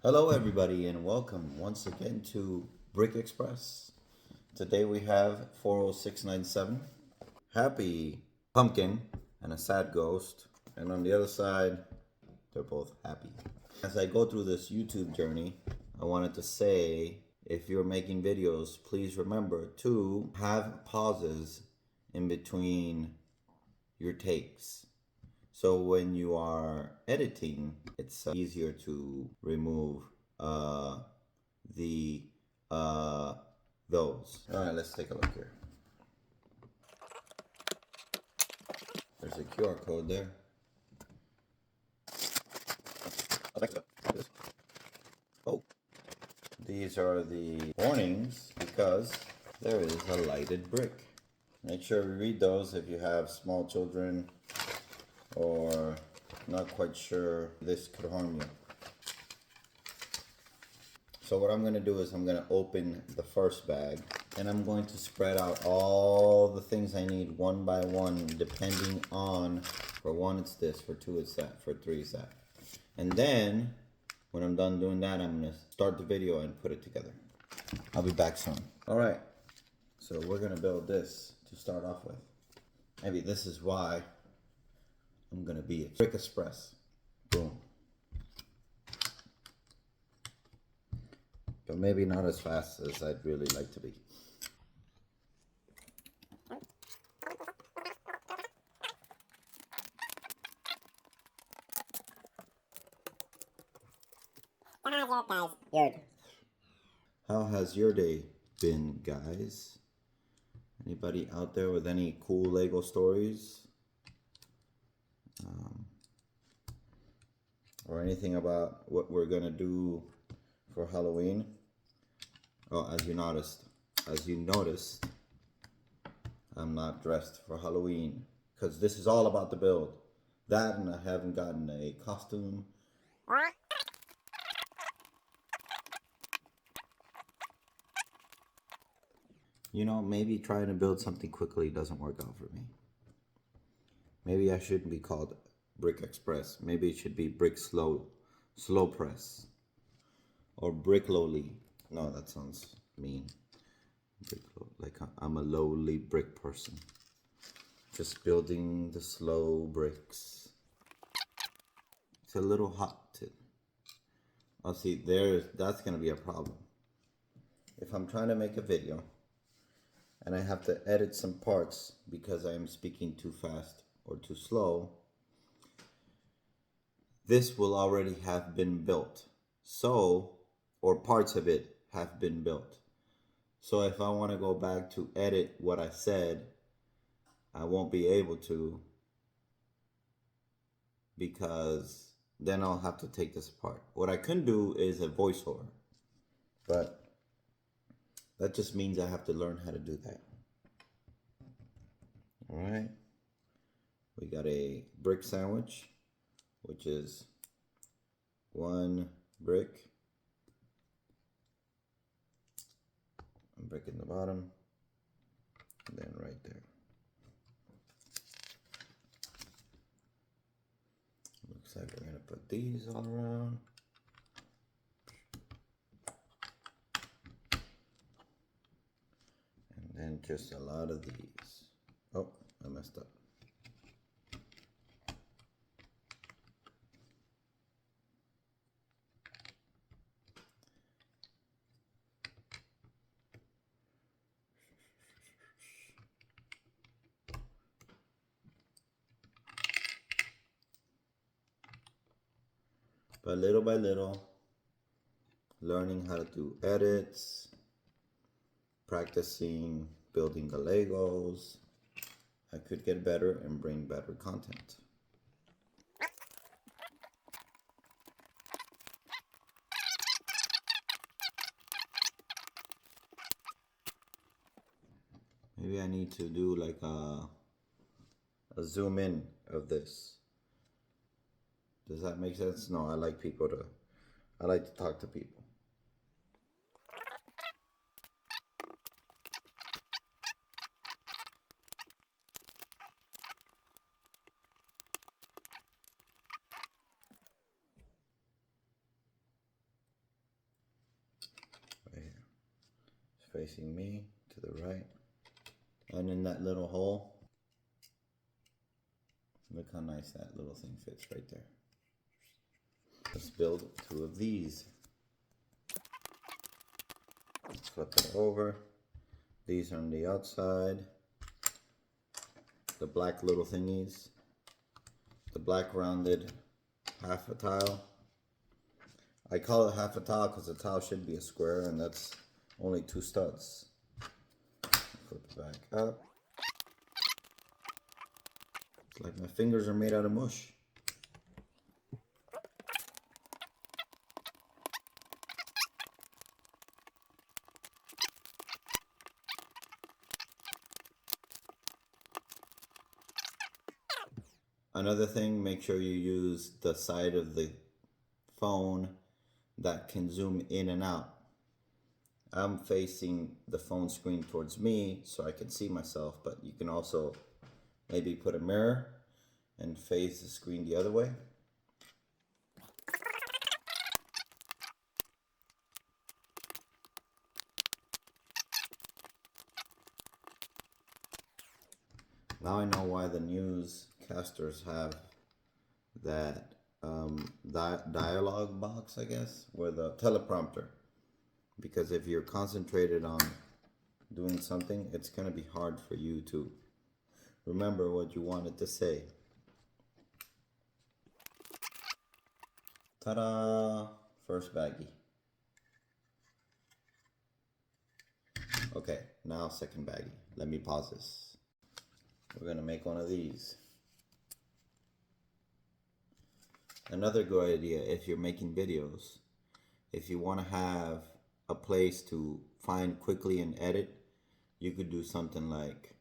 Hello, everybody, and welcome once again to Brick Express. Today we have 40697, happy pumpkin, and a sad ghost. And on the other side, they're both happy. As I go through this YouTube journey, I wanted to say if you're making videos, please remember to have pauses in between your takes. So when you are editing, it's easier to remove uh, the those. All right, let's take a look here. There's a QR code there. Oh, these are the warnings because there is a lighted brick. Make sure you read those if you have small children or not quite sure this could harm you. So what I'm gonna do is I'm gonna open the first bag and I'm going to spread out all the things I need one by one, depending on, for one it's this, for two it's that, for three it's that. And then when I'm done doing that, I'm gonna start the video and put it together. I'll be back soon. All right, so we're gonna build this to start off with. Maybe this is why I'm gonna be a Brick Express. Boom. But maybe not as fast as I'd really like to be. How has your day been, guys? Anybody out there with any cool Lego stories? Or anything about what we're gonna do for Halloween? Oh, as you noticed, I'm not dressed for Halloween because this is all about the build. That and I haven't gotten a costume. You know, maybe trying to build something quickly doesn't work out for me. Maybe I shouldn't be called Brick Express. Maybe it should be Brick Slow Press, or Brick Lowly. No, that sounds mean. Like I'm a lowly brick person, just building the slow bricks. It's a little hot. Oh, see, that's gonna be a problem. If I'm trying to make a video and I have to edit some parts because I am speaking too fast or too slow, this will already have been built. So, or parts of it have been built. So if I want to go back to edit what I said, I won't be able to because then I'll have to take this apart. What I can do is a voiceover, but that just means I have to learn how to do that. All right. We got a brick sandwich, which is one brick, a brick in the bottom, and then right there. Looks like we're gonna put these all around. And then just a lot of these. Oh, I messed up. But little by little, learning how to do edits, practicing building the Legos, I could get better and bring better content. Maybe I need to do like a zoom in of this. Does that make sense? No, I like I like to talk to people. facing me to the right. And in that little hole, look how nice that little thing fits right there. Let's build 2 of these. Flip it over. These are on the outside. The black little thingies. The black rounded half a tile. I call it half a tile because the tile should be a square, and that's only 2 studs. Flip it back up. It's like my fingers are made out of mush. Another thing, make sure you use the side of the phone that can zoom in and out. I'm facing the phone screen towards me so I can see myself, but you can also maybe put a mirror and face the screen the other way. Now I know why the newscasters have that dialogue box, I guess, or the teleprompter. Because if you're concentrated on doing something, it's going to be hard for you to remember what you wanted to say. Ta-da! First baggie. Okay, now second baggie. Let me pause this. We're going to make one of these. Another good idea if you're making videos, if you want to have a place to find quickly and edit, you could do something like,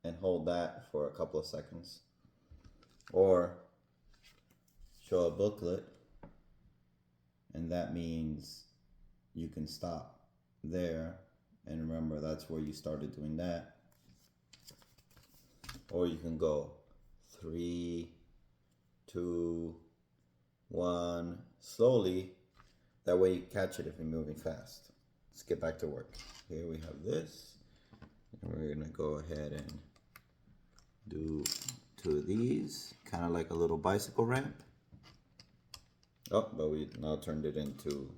and hold that for a couple of seconds, or show a booklet, and that means you can stop there and remember that's where you started doing that. Or you can go 3, 2, 1, slowly. That way you catch it if you're moving fast. Let's get back to work. Here we have this. And we're gonna go ahead and do 2 of these, kind of like a little bicycle ramp. Oh, but we now turned it into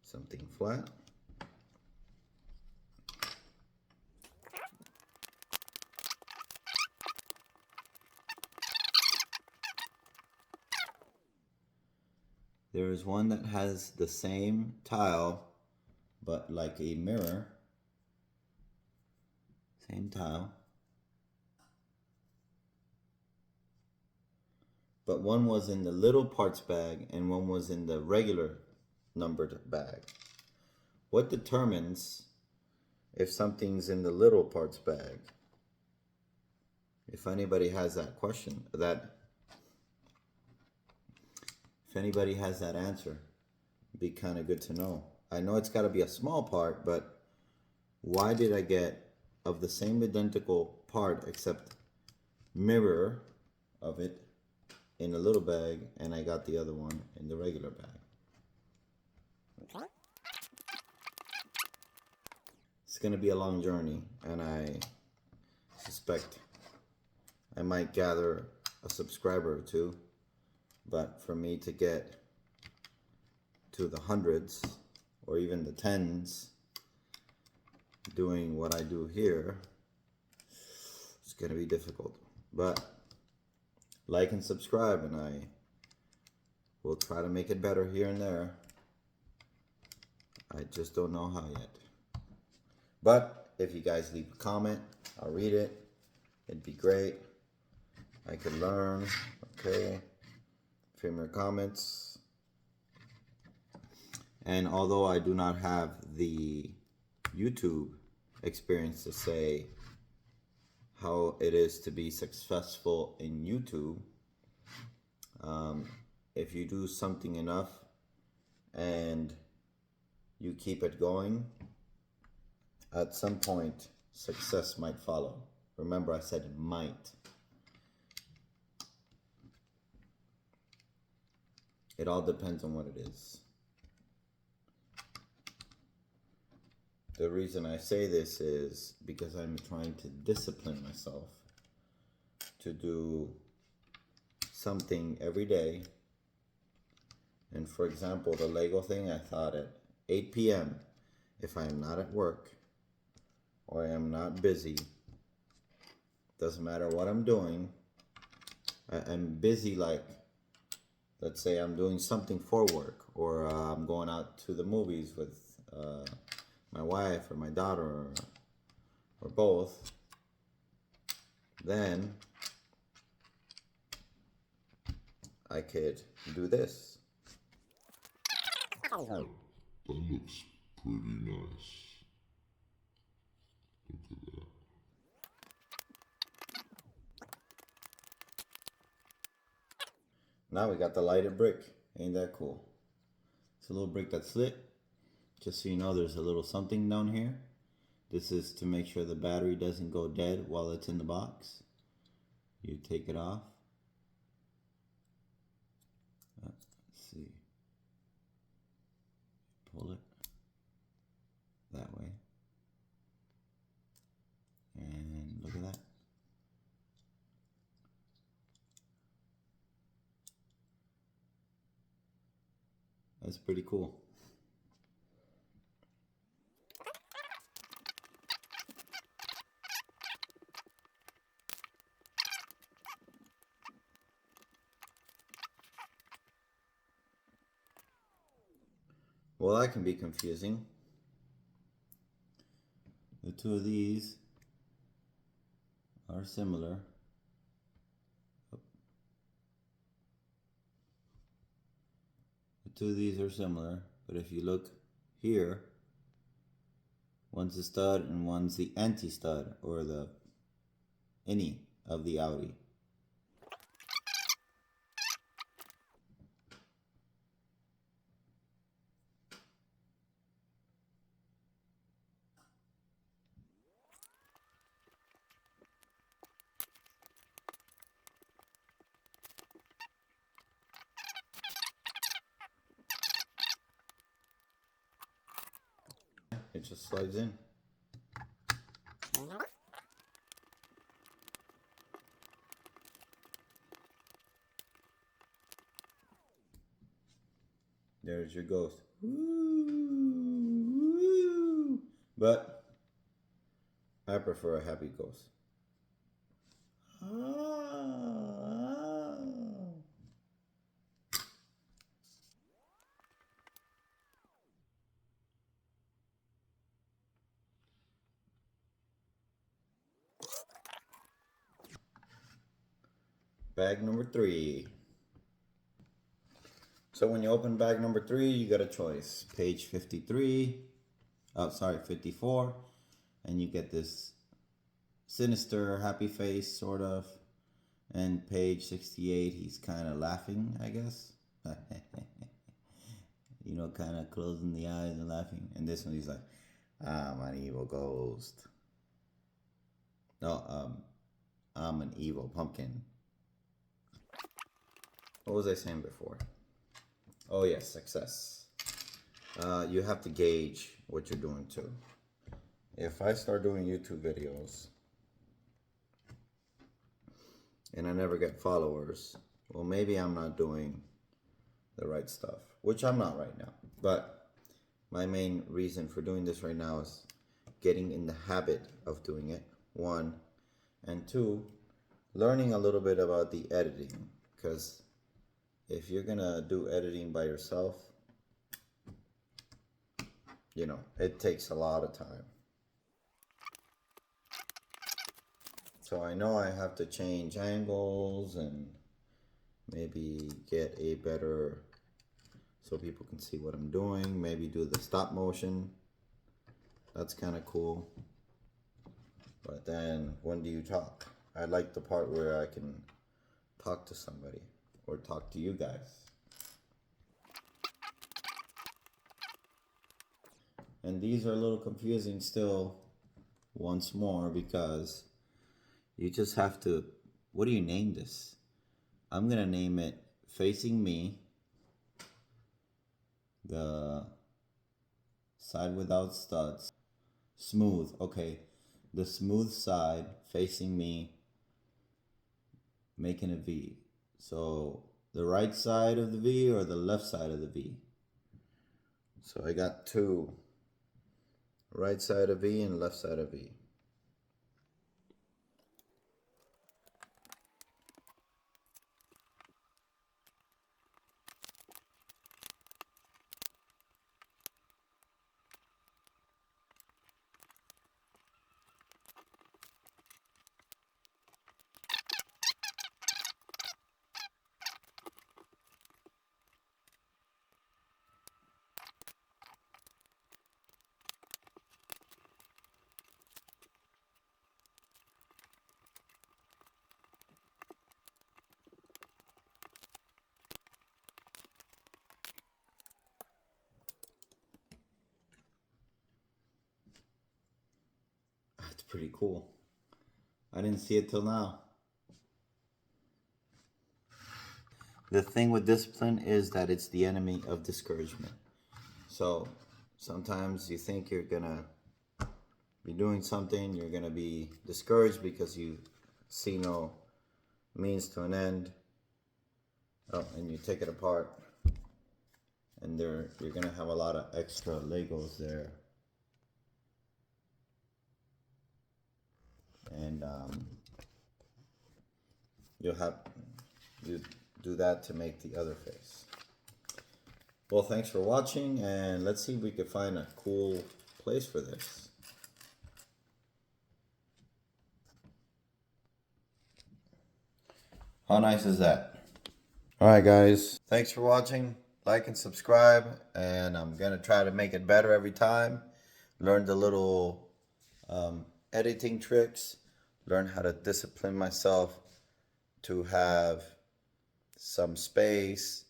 something flat. There is one that has the same tile, but like a mirror. Same tile. But one was in the little parts bag and one was in the regular numbered bag. What determines if something's in the little parts bag? If anybody has that question, if anybody has that answer, it'd be kind of good to know. I know it's got to be a small part, but why did I get of the same identical part except mirror of it in a little bag, and I got the other one in the regular bag? Okay. It's gonna be a long journey, and I suspect I might gather a subscriber or 2, but for me to get to the hundreds or even the tens doing what I do here, it's gonna be difficult. But like and subscribe, and I will try to make it better here and there. I just don't know how yet. But if you guys leave a comment, I'll read it. It'd be great. I could learn. Okay. Favorite comments. And although I do not have the YouTube experience to say how it is to be successful in YouTube, if you do something enough and you keep it going, at some point success might follow. Remember, I said might. It all depends on what it is. The reason I say this is because I'm trying to discipline myself to do something every day. And for example, the Lego thing, I thought at 8 p.m., if I'm not at work or I am not busy, doesn't matter what I'm doing, I'm busy, like, let's say I'm doing something for work, or I'm going out to the movies with my wife or my daughter, or both, then I could do this. That looks pretty nice. Look at that. Now we got the lighted brick. Ain't that cool? It's a little brick that's lit. Just so you know, there's a little something down here. This is to make sure the battery doesn't go dead while it's in the box. You take it off. Let's see. Pull it that way. And look at that. That's pretty cool. Well, that can be confusing. The two of these are similar. The two of these are similar, but if you look here, one's the stud and one's the anti-stud, or the innie of the Audi. It just slides in. There's your ghost. Woo! But I prefer a happy ghost. Bag number 3. So when you open bag number 3, you got a choice. Page 53, oh sorry, 54, and you get this sinister happy face, sort of. And page 68, he's kind of laughing, I guess. You know, kind of closing the eyes and laughing. And this one, he's like, I'm an evil ghost. No, I'm an evil pumpkin. What was I saying before? Oh yes, success. You have to gauge what you're doing too. If I start doing YouTube videos and I never get followers, well, maybe I'm not doing the right stuff, which I'm not right now. But my main reason for doing this right now is getting in the habit of doing it, 1, and 2, learning a little bit about the editing, because if you're gonna do editing by yourself, you know, it takes a lot of time. So I know I have to change angles and maybe get a better, so people can see what I'm doing. Maybe do the stop motion. That's kind of cool. But then when do you talk? I like the part where I can talk to somebody or talk to you guys. And these are a little confusing still, once more, because you just have to, what do you name this? I'm gonna name it Facing Me, the side without studs, Smooth. Okay. The smooth side facing me, making a V. So the right side of the V or the left side of the V? So I got two. Right side of V and left side of V. That's pretty cool. I didn't see it till now. The thing with discipline is that it's the enemy of discouragement. So sometimes you think you're gonna be doing something, you're gonna be discouraged because you see no means to an end. Oh, and you take it apart, and you're gonna have a lot of extra Legos there. And you do that to make the other face. Well, thanks for watching, and let's see if we can find a cool place for this. How nice is that? All right, guys. Thanks for watching. Like and subscribe, and I'm gonna try to make it better every time. Learn the little editing tricks. Learn how to discipline myself to have some space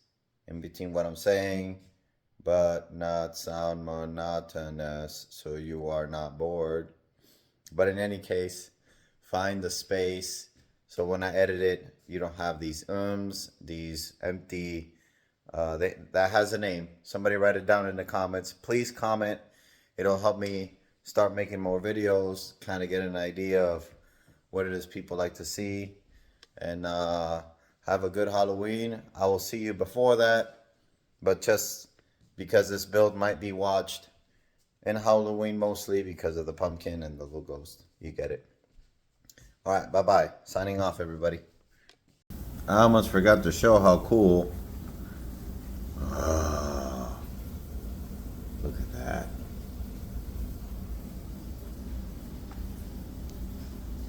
in between what I'm saying, but not sound monotonous so you are not bored. But in any case, find the space so when I edit it, you don't have these these empty, that has a name. Somebody write it down in the comments. Please comment. It'll help me start making more videos, kind of get an idea of what it is people like to see. And have a good Halloween. I will see you before that, but just because this build might be watched in Halloween mostly because of the pumpkin and the little ghost. You get it. All right, bye-bye. Signing off, everybody. I almost forgot to show how cool. Look at that.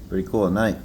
Pretty cool at night.